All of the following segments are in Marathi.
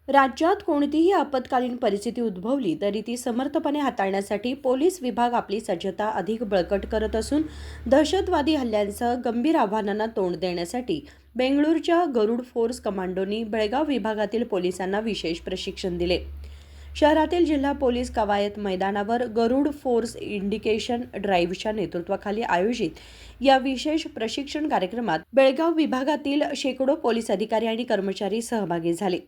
राज्यात कोणतीही आपत्कालीन परिस्थिती उद्भवली तरी ती समर्थपणे हाताळण्यासाठी पोलीस विभाग आपली सज्जता अधिक बळकट करत असून दहशतवादी हल्ल्यांसह गंभीर आव्हानांना तोंड देण्यासाठी बेंगळूरच्या गरुड फोर्स कमांडोंनी बेळगाव विभागातील पोलिसांना विशेष प्रशिक्षण दिले। शहरातील जिल्हा पोलीस कवायत मैदानावर गरुड फोर्स इंडिकेशन ड्राईव्हच्या नेतृत्वाखाली आयोजित या विशेष प्रशिक्षण कार्यक्रमात बेळगाव विभागातील शेकडो पोलीस अधिकारी आणि कर्मचारी सहभागी झाले।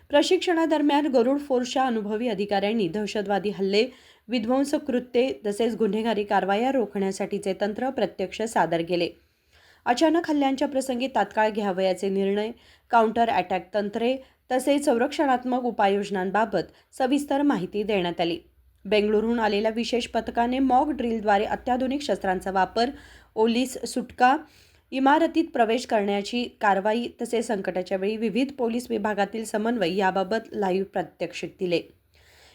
प्रशिक्षणादरम्यान गरुड फोर्सच्या अनुभवी अधिकाऱ्यांनी दहशतवादी हल्ले, विध्वंसक कृत्ये तसेच गुन्हेगारी कारवाया रोखण्यासाठीचे तंत्र प्रत्यक्ष सादर केले। अचानक हल्ल्यांच्या प्रसंगी तात्काळ घ्यावयाचे निर्णय, काउंटर अटॅक तंत्रे तसेच संरक्षणात्मक उपाययोजनांबाबत सविस्तर माहिती देण्यात आली। बेंगळुरूहून आलेल्या विशेष पथकाने मॉक ड्रिलद्वारे अत्याधुनिक शस्त्रांचा वापर, ओलीस सुटका, इमारतीत प्रवेश करण्याची कारवाई तसेच संकटाच्या वेळी विविध पोलीस विभागातील समन्वय याबाबत लाईव्ह प्रात्यक्षिक दिले।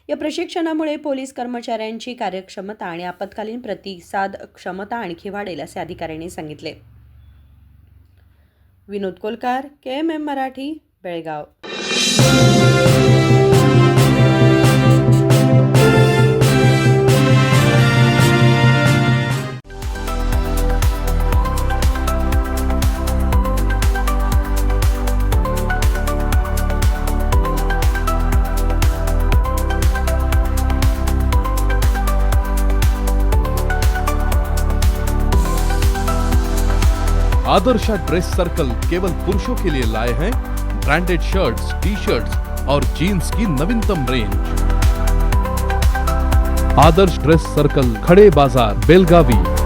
या प्रशिक्षणामुळे पोलीस कर्मचाऱ्यांची कार्यक्षमता आणि आपत्कालीन प्रतिसाद क्षमता आणखी वाढेल असे अधिकाऱ्यांनी सांगितले। Vinod Kolkar, KMM Marathi, Belgaum. Adarsha dress circle केवल पुरुषों के लिए लाए हैं ब्रांडेड शर्ट्स, टी-शर्ट्स और जीन्स की नवीनतम रेंज। आदर्श ड्रेस सर्कल, खड़े बाजार, बेलगावी।